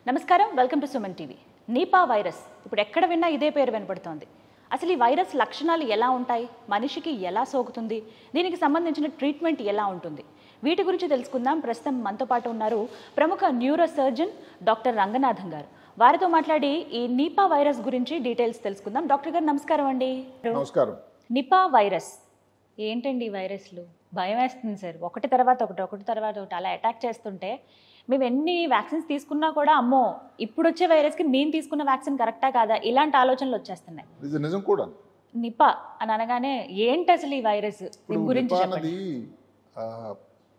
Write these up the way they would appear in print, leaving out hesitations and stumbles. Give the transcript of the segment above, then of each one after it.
నమస్కారం, welcome to Suman TV. Nipah virus ఇప్పుడు ఎక్కడ విన్నా ఇదే పేరు వినపడుతోంది. అసలు ఈ వైరస్ లక్షణాలు ఎలా ఉంటాయి, మనిషికి ఎలా సోకుతుంది, దీనికి సంబంధించిన ట్రీట్మెంట్ ఎలా ఉంటుంది, వీటి గురించి తెలుసుకుందాం. ప్రస్తుతం మనతో పాటు ఉన్నారు ప్రముఖ న్యూరో సర్జన్ డాక్టర్ రంగనాథన్ గారు. వారితో మాట్లాడి ఈ నిపా వైరస్ గురించి డీటెయిల్స్ తెలుసుకుందాం. డాక్టర్ గారు నమస్కారం అండి. నమస్కారం. నిపా వైరస్ ఏంటండి? ఈ వైరస్లు భయం వేస్తుంది సార్. ఒకటి తర్వాత ఒకటి అలా అటాక్ చేస్తుంటే మేము ఎన్ని వ్యాక్సిన్స్ తీసుకున్నా కూడా అమ్మో ఇప్పుడు వచ్చే వైరస్కి మేము తీసుకున్న వ్యాక్సిన్ కరెక్టా కాదా ఇలాంటి ఆలోచనలు వచ్చేస్తున్నాయి. ఇది నిజం కూడా. నిపా అని అనగానే ఏంటి అసలు ఈ వైరస్ గురించి చెప్పండి.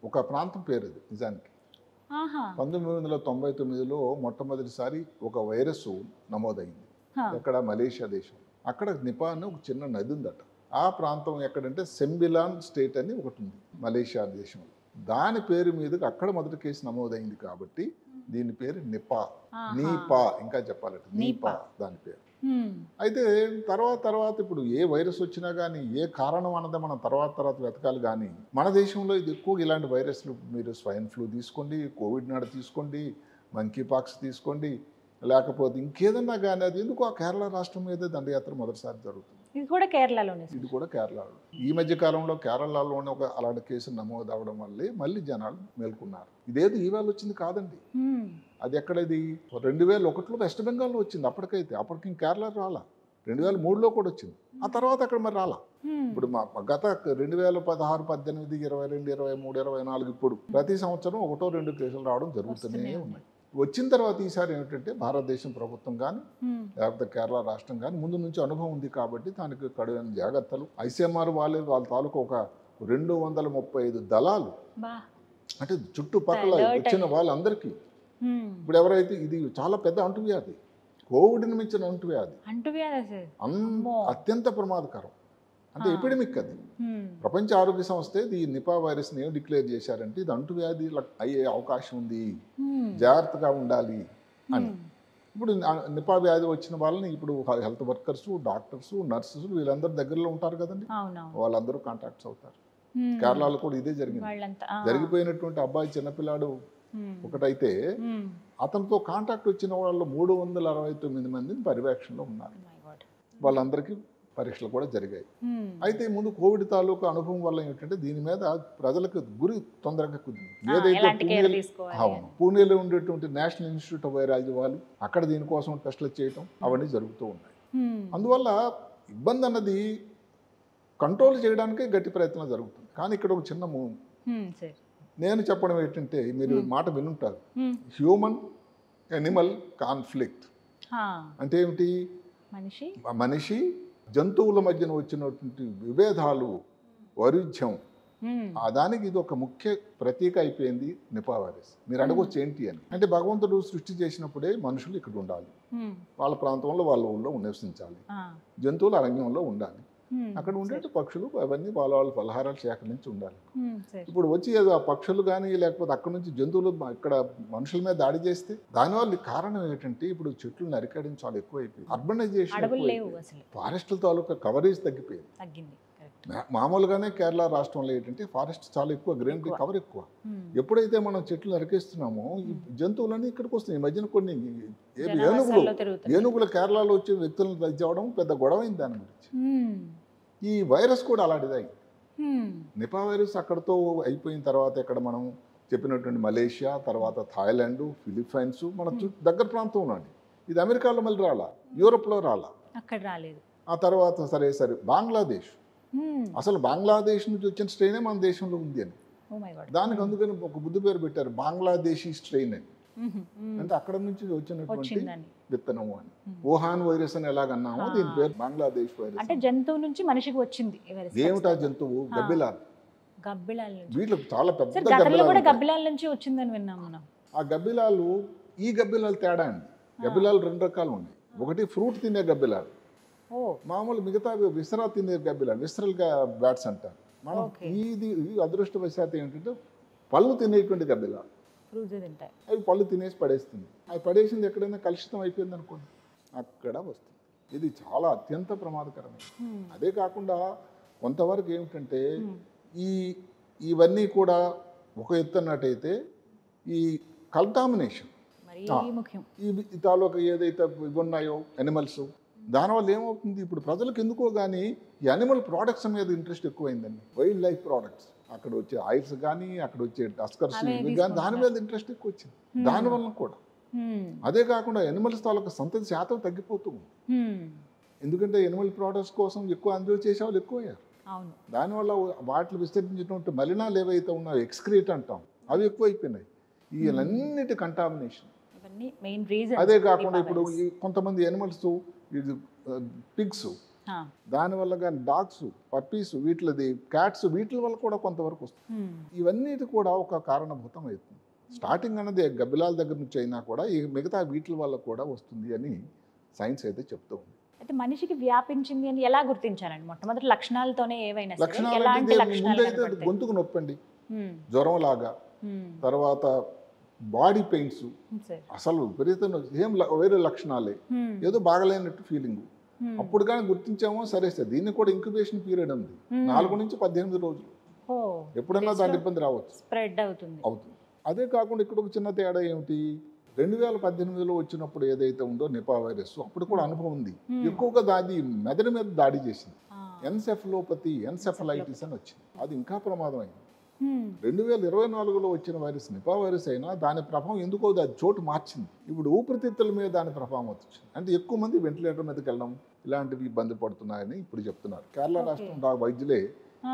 ఒక ప్రాంతం పేరు ఇది నిజానికి. 1999లో మొట్టమొదటిసారి ఒక వైరస్ నమోదైంది. ఎక్కడ? మలేషియా దేశం. అక్కడ నిపా అని ఒక చిన్న నది ఉందట. ఆ ప్రాంతం ఎక్కడంటే సెంబిలాన్ స్టేట్ అని ఒకటి ఉంది మలేషియా దేశంలో. దాని పేరు మీదకి అక్కడ మొదటి కేసు నమోదైంది కాబట్టి దీని పేరు నిపా. నీపా ఇంకా చెప్పాలంటే నీపా దాని పేరు. అయితే తర్వాత ఇప్పుడు ఏ వైరస్ వచ్చినా కానీ ఏ కారణం అన్నది మనం తర్వాత వెతకాలి. కానీ మన దేశంలో ఇది ఎక్కువ ఇలాంటి వైరస్లు, మీరు స్వైన్ ఫ్లూ తీసుకోండి, కోవిడ్ నాడు తీసుకోండి, మంకీ పాక్స్ తీసుకోండి, లేకపోతే ఇంకేదన్నా కానీ అది ఎందుకు ఆ కేరళ రాష్ట్రం మీద దండయాత్ర మొదటిసారి జరుగుతుంది. ఇది కూడా కేరళలోనే. ఇది కూడా కేరళలో. ఈ మధ్య కాలంలో కేరళలోనే ఒక అలాంటి కేసు నమోదు అవడం వల్లే మళ్ళీ జనాలు మేల్కొన్నారు. ఇదేదో ఈవేళ వచ్చింది కాదండి. అది ఎక్కడది 2001లో వెస్ట్ బెంగాల్లో వచ్చింది. అప్పటికి కేరళ రాలా. 2003లో కూడా వచ్చింది. ఆ తర్వాత అక్కడ మరి రాలా. ఇప్పుడు మా గత 2016, 18, 22, 23, 24 ఇప్పుడు ప్రతి సంవత్సరం 1-2 కేసులు రావడం జరుగుతూనే ఉన్నాయి. వచ్చిన తర్వాత ఈసారి ఏమిటంటే భారతదేశం ప్రభుత్వం కానీ లేకపోతే కేరళ రాష్ట్రం కానీ ముందు నుంచి అనుభవం ఉంది కాబట్టి దానికి కడుగైన జాగ్రత్తలు ICMR వాళ్ళ తాలూకు ఒక 235 దళాలు, అంటే చుట్టుపక్కల వచ్చిన వాళ్ళందరికీ. ఇప్పుడు ఎవరైతే ఇది చాలా పెద్ద అంటువ్యాధి, కోవిడ్ని మించిన అంటువ్యాధి, అత్యంత ప్రమాదకరం, అంటే ఎపిడమిక్. అది ప్రపంచ ఆరోగ్య సంస్థ ఈ నిపా వైరస్ని ఏం డిక్లేర్ చేశారంటే ఇది అంటువ్యాధి అయ్యే అవకాశం ఉంది, జాగ్రత్తగా ఉండాలి అని. ఇప్పుడు నిపా వ్యాధి వచ్చిన వాళ్ళని ఇప్పుడు హెల్త్ వర్కర్స్, డాక్టర్స్, నర్సెస్ వీళ్ళందరూ దగ్గరలో ఉంటారు కదండి, వాళ్ళందరూ కాంటాక్ట్స్ అవుతారు. కేరళలో కూడా ఇదే జరిగింది. జరిగిపోయినటువంటి అబ్బాయి చిన్నపిల్లాడు ఒకటైతే అతనితో కాంటాక్ట్ వచ్చిన వాళ్ళు 369 మందిని పర్యవేక్షణలో ఉన్నారు. వాళ్ళందరికీ పరీక్షలు కూడా జరిగాయి. అయితే ముందు కోవిడ్ తాలూకు అనుభవం వల్ల ఏమిటంటే దీని మీద ప్రజలకు గురి తొందరగా కుదిరింది. ఏదైతే పూణేలో ఉండేటువంటి నేషనల్ ఇన్స్టిట్యూట్ ఆఫ్ వైరాలజీ వాళ్ళు అక్కడ దీనికోసం టెస్టులు చేయటం అవన్నీ జరుగుతూ ఉన్నాయి. అందువల్ల ఇబ్బంది అన్నది కంట్రోల్ చేయడానికే గట్టి ప్రయత్నం జరుగుతుంది. కానీ ఇక్కడ ఒక చిన్న నేను చెప్పడం ఏంటంటే, మీరు మాట వినుంటారు, హ్యూమన్ ఎనిమల్ కాన్ఫ్లిక్ట్ అంటే ఏమిటి? మనిషి జంతువుల మధ్యన వచ్చినటువంటి విభేదాలు, వైరుధ్యం, దానికి ఇది ఒక ముఖ్య ప్రతీక అయిపోయింది నిపా వైరస్. మీరు అడగొచ్చు ఏంటి అని. అంటే భగవంతుడు సృష్టి చేసినప్పుడే మనుషులు ఇక్కడ ఉండాలి, వాళ్ళ ప్రాంతంలో వాళ్ళ ఊళ్ళో నివసించాలి, జంతువులు అరణ్యంలో ఉండాలి, అక్కడ ఉండే పక్షులు అవన్నీ వాళ్ళ పలహారాలు సేకరించి ఉండాలి. ఇప్పుడు వచ్చి ఆ పక్షులు కానీ లేకపోతే అక్కడ నుంచి జంతువులు ఇక్కడ మనుషుల మీద దాడి చేస్తే దానివల్ల కారణం ఏంటంటే ఇప్పుడు చెట్లు నరికేయడం చాలా ఎక్కువ అయిపోయింది. అర్బనైజేషన్, ఫారెస్ట్ల తాలూకా కవరేజ్ తగ్గిపోయింది. మామూలుగానే కేరళ రాష్ట్రంలో ఏంటంటే ఫారెస్ట్ చాలా ఎక్కువ, గ్రీనరీ కవర్ ఎక్కువ. ఎప్పుడైతే మనం చెట్లు నరికేస్తున్నామో ఈ జంతువులన్నీ ఇక్కడికి వస్తున్నాయి. ఈ మధ్యన కొన్ని ఏనుగులు కేరళలో వచ్చే వ్యక్తులను తెచ్చవడం పెద్ద గొడవైంది దాని గురించి. ఈ వైరస్ కూడా అలాంటిది అయింది. నిపా వైరస్ అక్కడతో అయిపోయిన తర్వాత ఇక్కడ మనం చెప్పినటువంటి మలేషియా, తర్వాత థాయిలాండ్, ఫిలిప్పైన్స్, మన దగ్గర ప్రాంతం ఉండండి. ఇది అమెరికాలో మళ్ళీ రాలా, యూరోప్లో రాలా, అక్కడ రాలేదు. ఆ తర్వాత సరే బంగ్లాదేశ్, అసలు బంగ్లాదేశ్ నుంచి వచ్చిన స్ట్రెయినే మన దేశంలో ఉంది అని దానికి అందుకని ఒక బుద్ధి పేరు పెట్టారు, బంగ్లాదేశీ స్ట్రెయిన్ అని. అంటే అక్కడ నుంచి వచ్చినటువంటి విత్తనం అని. వుహాన్ వైరస్ అని ఎలాగన్నామో దీని పేరు బంగ్లాదేశ్ వైరస్. అంటే జంతువు నుంచి మనిషికి వచ్చింది. ఏమిటా జంతువు? గబ్బిలాలు. వీళ్ళు చాలా పెద్ద గబ్బిలాల నుంచి వచ్చిందని విన్నాం మనం. ఆ గబ్బిలాలు, ఈ గబ్బిలాలు తేడా అండి. గబ్బిలాలు 2 రకాలు ఉన్నాయి. ఒకటి ఫ్రూట్ తినే గబ్బిలాలు, మామూలు మిగతా విసరా తినే గబ్బిలాలు, విసరల్ బ్యాట్స్ అంటారు మనం. ఇది అదృష్టవశాత్తు ఏంటంటే పళ్ళు తినేటువంటి గబ్బిలాలు. అవి పళ్ళు తినేసి పడేస్తుంది. అవి పడేసింది ఎక్కడైనా కలుషితం అయిపోయింది అనుకోండి, అక్కడ వస్తుంది. ఇది చాలా అత్యంత ప్రమాదకరమైనది. అదే కాకుండా కొంతవరకు ఏమిటంటే ఇవన్నీ కూడా ఒక ఎత్తు అన్నట్టయితే ఈ కంటామినేషన్ మరీ ముఖ్యం. ఈ తాలూకా ఏదైతే ఇవి ఉన్నాయో అనిమల్స్, దానివల్ల ఏమవుతుంది, ఇప్పుడు ప్రజలకు ఎందుకో కానీ ఈ అనిమల్ ప్రోడక్ట్స్ మీద ఇంట్రెస్ట్ ఎక్కువైందండి. వైల్డ్ లైఫ్ ప్రోడక్ట్స్, అక్కడ వచ్చే ఆయిల్స్ కానీ అక్కడ వచ్చే టస్కర్స్ ఇవి కానీ దాని మీద ఇంట్రెస్ట్ ఎక్కువ వచ్చింది. దానివల్ల కూడా అదే కాకుండా అనిమల్స్ తాలూకా సంతతి శాతం తగ్గిపోతూ ఉంది. ఎందుకంటే ఎనిమల్ ప్రోడక్ట్స్ కోసం ఎక్కువ అందులో చేసే వాళ్ళు ఎక్కువయ్యారు. దానివల్ల వాటిని విస్తరించినటువంటి మలినాలు ఏవైతే ఉన్నాయో ఎక్స్క్రీట్ అంటాం, అవి ఎక్కువైపోయినాయి. వీళ్ళన్నిటి కంటామినేషన్. అదే కాకుండా ఇప్పుడు కొంతమంది ఎనిమల్స్, ఇది పిగ్స్, దానివల్ల కానీ డాగ్స్, పప్పీస్, వీటిది క్యాట్స్, వీటి వల్ల కూడా కొంతవరకు వస్తుంది. ఇవన్నీ కూడా ఒక కారణభూతం అవుతుంది. స్టార్టింగ్ అనేది గబ్బిలాల దగ్గర నుంచి అయినా కూడా ఈ మిగతా వీటి వల్ల కూడా వస్తుంది అని సైన్స్ అయితే చెప్తూ ఉంది. అయితే మనిషికి వ్యాపించింది అని ఎలా గుర్తించాలండి? మొట్టమొదటి లక్షణాలతోనే ఏవైనా లక్షణాలు గొంతుకు నొప్పండి, జ్వరం లాగా, తర్వాత బాడీ పెయిన్స్, అసలు విపరీతంగా ఏం వేరే లక్షణాలే, ఏదో బాగలేనట్టు ఫీలింగ్. అప్పుడు కానీ గుర్తించామో సరే సార్, దీన్ని కూడా ఇంక్యుబేషన్ పీరియడ్ ఉంది, 4 నుంచి 18 రోజులు. ఎప్పుడన్నా దాని ఇబ్బంది రావచ్చు, స్ప్రెడ్ అవుతుంది. అదే కాకుండా ఇక్కడ ఒక చిన్న తేడా ఏమిటి, 2018లో వచ్చినప్పుడు ఏదైతే ఉందో నిపా వైరస్, అప్పుడు కూడా అనుభవం ఉంది. ఎక్కువగా దాది మెదడు మీద దాడి చేసింది, ఎన్సెఫలోపతి, ఎన్సెఫలైటిస్ అని వచ్చింది. అది ఇంకా ప్రమాదం అయింది. 2024లో వచ్చిన వైరస్ నిపా వైరస్ అయినా దాని ప్రభావం ఎందుకో అది చోటు మార్చింది. ఇప్పుడు ఊపిరితిత్తుల మీద దాని ప్రభావం వచ్చింది. అంటే ఎక్కువ మంది వెంటిలేటర్ మీదకి వెళ్ళడం ఇలాంటివి ఇబ్బంది పడుతున్నాయని ఇప్పుడు చెప్తున్నారు. కేరళ రాష్ట్రం వైద్యులే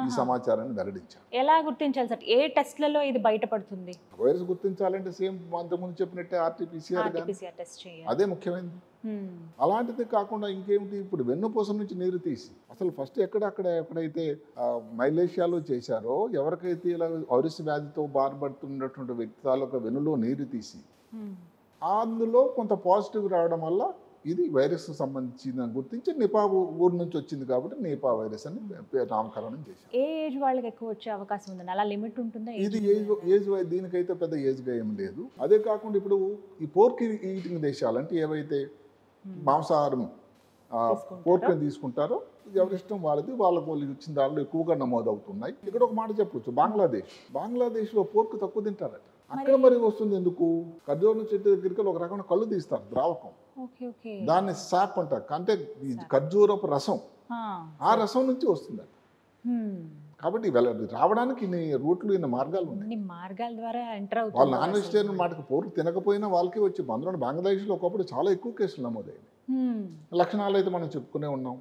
ఈ సమాచారాన్ని వెల్లడించారు. ఎలా గుర్తించాలి సార్? ఏ టెస్ట్లలో ఇది బయటపడుతుంది? వైరస్ గుర్తించాలంటే సేమ్ అంతకుముందు చెప్పినట్టే ఆర్టీపీసీఆర్ అదే ముఖ్యమైనది. అలాంటిది కాకుండా ఇంకేమిటి, ఇప్పుడు వెన్నుపూస నుంచి నీరు తీసి అసలు ఫస్ట్ ఎక్కడైతే మలేషియాలో చేశారో, ఎవరికైతే ఇలా వైరస్ వ్యాధితో బాధపడుతున్నటువంటి వ్యక్తి తాలూకా వెన్నులో నీరు తీసి అందులో కొంత పాజిటివ్ రావడం వల్ల ఇది వైరస్ సంబంధించిన గుర్తించి నిపా ఊరు నుంచి వచ్చింది కాబట్టి నిపా వైరస్ అని నామకరణం చేశారు. ఏ ఏజ్ వాళ్ళకి ఎక్కువ వచ్చే అవకాశం ఉందండి? అలా లిమిట్ ఉంటుందా? ఇది ఏజ్ దీనికైతే పెద్ద ఏజ్గా ఏం లేదు. అదే కాకుండా ఇప్పుడు ఈ పోర్క్ ఈటింగ్ దేశాలు అంటే ఏవైతే మాంసాహారం పోర్క్ని తీసుకుంటారో, ఎవరిష్టం వాళ్ళది, వాళ్ళకు వచ్చిన దానిలో ఎక్కువగా నమోదవుతున్నాయి. ఇక్కడ ఒక మాట చెప్పొచ్చు, బంగ్లాదేశ్లో పోర్క్ తక్కువ తింటారట. అక్కడ మరి వస్తుంది ఎందుకు, ఖర్జూరం చెట్టు దగ్గరికి ఒక రకమైన కళ్ళు తీస్తారు, ద్రావకం, దాన్ని సాప్ అంటారు. అంటే ఖర్జూరపు రసం, ఆ రసం నుంచి వస్తుంది. కాబట్టి రావడానికి ఇన్ని రూట్లు, ఇన్ని మార్గాలు ఉన్నాయి. వాళ్ళు నాన్ వెజిటేరియన్ మాటకు పోర్క్ తినకపోయినా వాళ్ళకి వచ్చి అందులో బంగ్లాదేశ్లో ఒకప్పుడు చాలా ఎక్కువ కేసులు నమోదయ్యాయి. లక్షణాలు అయితే మనం చెప్పుకునే ఉన్నాం.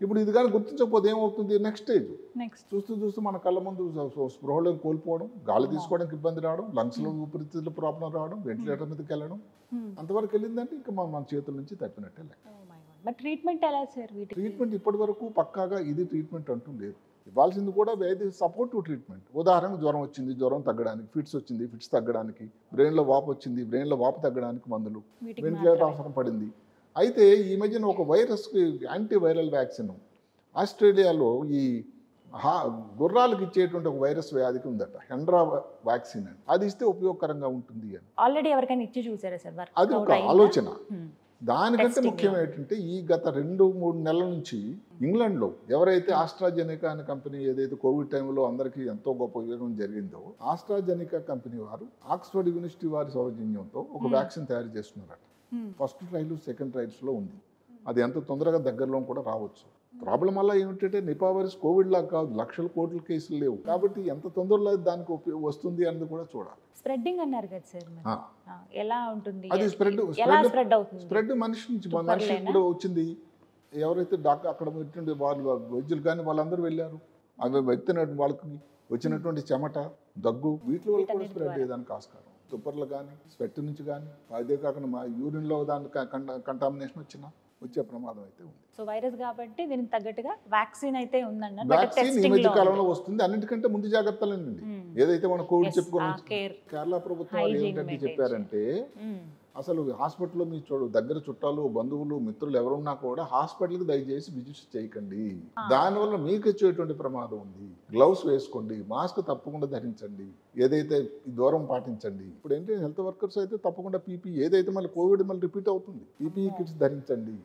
ఇప్పుడు ఇది కానీ గుర్తించకపోతే ఏమవుతుంది, నెక్స్ట్ స్టేజ్ చూస్తూ మన కళ్ళ ముందు స్పృహలో కోల్పోవడం, గాలి తీసుకోవడానికి ఇబ్బంది రావడం, లంగ్స్లో ఊపిరితిత్తుల ప్రాబ్లం రావడం, వెంటిలేటర్ మీదకి వెళ్ళడం, అంతవరకు వెళ్ళిందంటే ఇంకా మన చేతుల నుంచి తప్పినట్టే లెక్క. ట్రీట్మెంట్ ఇప్పటి వరకు పక్కాగా ఇది ట్రీట్మెంట్ అంటూ లేదు. ఇవ్వాల్సింది కూడా వేది సపోర్టివ్ ట్రీట్మెంట్. ఉదాహరణకు జ్వరం వచ్చింది, జ్వరం తగ్గడానికి, ఫిట్స్ వచ్చింది, ఫిట్స్ తగ్గడానికి, బ్రెయిన్లో వాపు వచ్చింది, బ్రెయిన్లో వాపు తగ్గడానికి మందులు, వెంటిలేటర్ అవసరం పడింది. అయితే ఈ మధ్యన ఒక వైరస్కి యాంటీవైరల్ వ్యాక్సిన్ ఆస్ట్రేలియాలో ఈ గుర్రాలకు ఇచ్చేటువంటి ఒక వైరస్ వ్యాధికి ఉందట, హెండ్రా వ్యాక్సిన్ అని. అది ఇస్తే ఉపయోగకరంగా ఉంటుంది అని ఆల్రెడీ ఎవరికైనా ఇచ్చి చూసారా సార్? అది ఒక ఆలోచన. దానికంటే ముఖ్యం ఏంటంటే ఈ గత 2-3 నెలల నుంచి ఇంగ్లాండ్లో ఎవరైతే ఆస్ట్రాజెనికా అనే కంపెనీ ఏదైతే కోవిడ్ టైంలో అందరికీ ఎంతో గొప్ప ఉపయోగం జరిగిందో, ఆస్ట్రాజెనికా కంపెనీ వారు ఆక్స్ఫర్డ్ యూనివర్సిటీ వారి సౌజన్యంతో ఒక వ్యాక్సిన్ తయారు చేస్తున్నారట. ఫస్ట్ ట్రయల్, సెకండ్ ట్రయల్స్లో ఉంది. అది ఎంత తొందరగా దగ్గరలో కూడా రావచ్చు. ప్రాబ్లం వల్ల ఏమిటంటే నిపా వైరస్ కోవిడ్ లాగా కాదు, లక్షల కోట్ల కేసులు లేవు కాబట్టి ఎంత తొందరలో దానికి వస్తుంది అన్నది కూడా చూడాలి. స్ప్రెడ్డింగ్ అన్నారు కదా సార్, ఎలా ఉంటుంది అది? స్ప్రెడ్ మనిషి నుంచి మనిషి కూడా వచ్చింది. ఎవరైతే డాక్టర్ అక్కడ వాళ్ళు వైద్యులు కానీ వాళ్ళందరూ వెళ్ళారు, అవి వ్యక్తినట్టు వాళ్ళకి వచ్చినటువంటి చెమట, దగ్గు, వీటి వల్ల కూడా స్ప్రెడ్ అయ్యేదానికి ఆస్కారం. తుప్పర్లు కానీ, స్వెట్ నుంచి కానీ, అదే కాకుండా మా యూరిన్లో దాని కంటామినేషన్ వచ్చే ప్రమాదం అయితే ఉంది. సో వైరస్ కాబట్టి దీనికి తగ్గట్టుగా వ్యాక్సిన్ అయితే ఉందండి. వ్యాక్సిన్ ఈ మధ్య కాలంలో వస్తుంది. అన్నిటికంటే ముందు జాగ్రత్తలేనండి. ఏదైతే మనం కోవిడ్ చెప్పుకోవాలి, కేరళ ప్రభుత్వం ఏంటంటే చెప్పారంటే అసలు హాస్పిటల్లో మీ దగ్గర చుట్టాలు, బంధువులు, మిత్రులు ఎవరున్నా కూడా హాస్పిటల్కి దయచేసి విజిట్ చేయకండి. దానివల్ల మీకు వచ్చేటువంటి ప్రమాదం ఉంది. గ్లౌస్ వేసుకోండి, మాస్క్ తప్పకుండా ధరించండి, ఏదైతే దూరం పాటించండి. ఇప్పుడు ఏంటంటే హెల్త్ వర్కర్స్ అయితే తప్పకుండా పీపీ, ఏదైతే మళ్ళీ కోవిడ్ మళ్ళీ రిపీట్ అవుతుంది, పీపీఈ కిట్స్ ధరించండి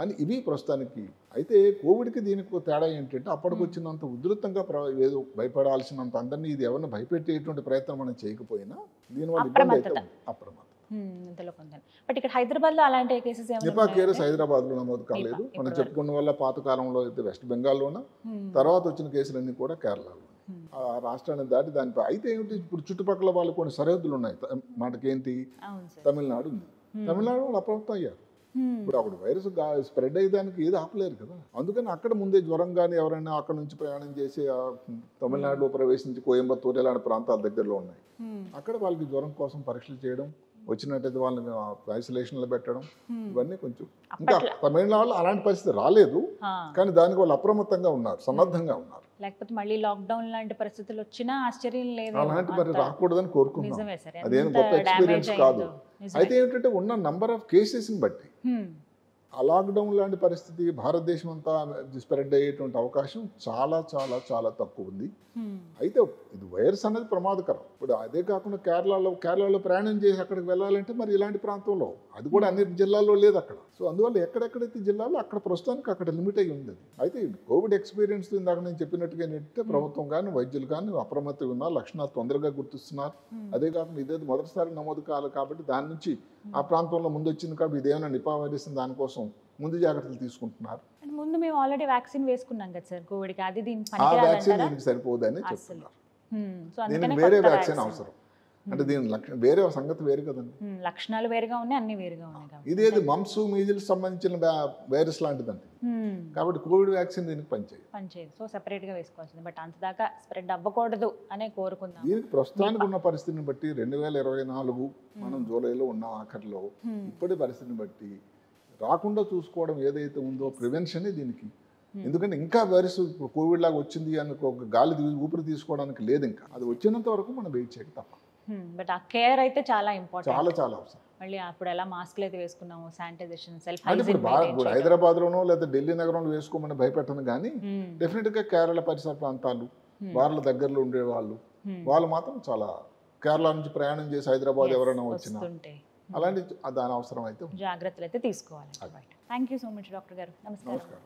అని ఇవి ప్రస్తుతానికి. అయితే కోవిడ్కి దీనికి తేడా ఏంటంటే అప్పటికి వచ్చినంత ఉధృతంగా ఏదో భయపడాల్సినంత అందరినీ ఇది ఎవరిని భయపెట్టేటువంటి ప్రయత్నం మనం చేయకపోయినా దీనివల్ల ఇబ్బంది అయితే అప్రమాదం. ఇంతలో కొందని. బట్ ఇక్కడ హైదరాబాద్లో అలాంటి కేసెస్ నిపా కేసెస్ హైదరాబాద్లో నమోదు కాలేదు. మనం చెప్పుకున్న వల్ల పాతకాలంలో అయితే వెస్ట్ బెంగాల్లోన, తర్వాత వచ్చిన కేసులన్నీ కూడా కేరళలో. ఆ రాష్ట్రాన్ని దాటి దానిపై అయితే ఏమిటి, ఇప్పుడు చుట్టుపక్కల వాళ్ళు కొన్ని సరిహద్దులు ఉన్నాయి. మనకేంటి, తమిళనాడు ఉంది. తమిళనాడు వాళ్ళు అప్రమత్తం అయ్యారు. ఇప్పుడు అక్కడ వైరస్ స్ప్రెడ్ అయ్యేదానికి ఏది ఆపలేరు కదా. అందుకని అక్కడ ముందే జ్వరం కానీ ఎవరైనా అక్కడ నుంచి ప్రయాణం చేసి తమిళనాడులో ప్రవేశించి కోయంబత్తూరు ఇలాంటి ప్రాంతాల దగ్గరలో ఉన్నాయి. అక్కడ వాళ్ళకి జ్వరం కోసం పరీక్షలు చేయడం, వచ్చినట్టయితే వాళ్ళని ఐసోలేషన్లో పెట్టడం, ఇవన్నీ కొంచెం ఇంకా తమిళనాడులో అలాంటి పరిస్థితి రాలేదు. కానీ దానికి వాళ్ళు అప్రమత్తంగా ఉన్నారు, సన్నద్ధంగా ఉన్నారు. లేకపోతే మళ్ళీ లాక్డౌన్ లాంటి పరిస్థితులు వచ్చినా ఆశ్చర్యం లేదు. అలాంటి మరి రాకూడదని కోరుకుంటున్నాం. అదేం గొప్ప ఎక్స్పీరియన్స్ కాదు. అయితే ఏంటంటే ఉన్న నంబర్ ఆఫ్ కేసెస్ని బట్టి ఆ లాక్డౌన్ లాంటి పరిస్థితి భారతదేశం అంతా స్ప్రెడ్ అయ్యేటువంటి అవకాశం చాలా చాలా చాలా తక్కువ ఉంది. అయితే ఇది వైరస్ అనేది ప్రమాదకరం. ఇప్పుడు అదే కాకుండా కేరళలో ప్రయాణం చేసి అక్కడికి వెళ్ళాలంటే మరి ఇలాంటి ప్రాంతంలో అది కూడా అన్ని జిల్లాల్లో లేదు అక్కడ. సో అందువల్ల ఎక్కడెక్కడైతే జిల్లాలో అక్కడ ప్రస్తుతానికి అక్కడ లిమిట్ అయ్యి ఉంది. అయితే కోవిడ్ ఎక్స్పీరియన్స్ ఇందాక నేను చెప్పినట్టుగా ఏంటంటే ప్రభుత్వం కానీ వైద్యులు కానీ అప్రమత్తంగా ఉన్నారు, లక్షణాలు తొందరగా గుర్తిస్తున్నారు. అదే కాకుండా ఇదే మొదటిసారి నమోదు కాదు కాబట్టి దాని నుంచి ఆ ప్రాంతంలో ముందు వచ్చింది కాబట్టి ఇదేమైనా నిపా వైరస్ దానికోసం ముందు జాగ్రత్తలు తీసుకుంటున్నారు. ముందు మేము ఆల్రెడీ వ్యాక్సిన్ వేసుకున్నాం కదా సార్ కోవిడ్కి, అది ఆ వ్యాక్సిన్ దీనికి సరిపోదని చెప్తున్నారు. దీనికి వేరే వ్యాక్సిన్ అవసరం. అంటే దీని వేరే సంగతి వేరు కదండి. లక్షణాలు వేరుగా ఉన్నాయి, అన్ని వేరుగా ఉన్నాయి. ఇదేది మమ్స్ మీజిల్స్ సంబంధించిన వైరస్ లాంటిదండి. కాబట్టి కోవిడ్ వ్యాక్సిన్ దీనికి పనిచేయదు. సో సెపరేట్ గా వేసుకోవాల్సింది. బట్ అంతదాకా స్ప్రెడ్ అవ్వకూడదు అనే కోరుకుందాం. దీనికి ప్రస్తుతానికి ఉన్న పరిస్థితిని బట్టి 2024 మనం జూలైలో ఉన్న ఆఖరిలో ఇప్పటి పరిస్థితిని బట్టి రాకుండా చూసుకోవడం ఏదైతే ఉందో ప్రివెన్షన్ దీనికి. ఎందుకంటే ఇంకా వైరస్ కోవిడ్ లాగా వచ్చింది అని ఒక గాలి ఊపిరి తీసుకోవడానికి లేదు. ఇంకా అది వచ్చినంత వరకు మనం వెయిట్ చేయక తప్ప. బట్ ఆ కేర్ అయితే చాలా ఇంపార్టెంట్, చాలా చాలా అవసరం. మళ్ళీ అప్పుడు ఎలా మాస్క్లు అయితే వేసుకున్నాము, శానిటైజేషన్, సెల్ఫ్ అంటే ఇప్పుడు హైదరాబాద్లోనో లేదా ఢిల్లీ నగరంలో వేసుకోమని భయపెట్టను కానీ డెఫినెట్గా కేరళ పరిసర ప్రాంతాలు వాళ్ళ దగ్గరలో ఉండే వాళ్ళు మాత్రం చాలా కేరళ నుంచి ప్రయాణం చేసి హైదరాబాద్ ఎవరైనా వచ్చినా అలాంటి దాని అవసరం అయితే జాగ్రత్తలు అయితే తీసుకోవాలి. Thank you so much doctor గారు. నమస్కారం.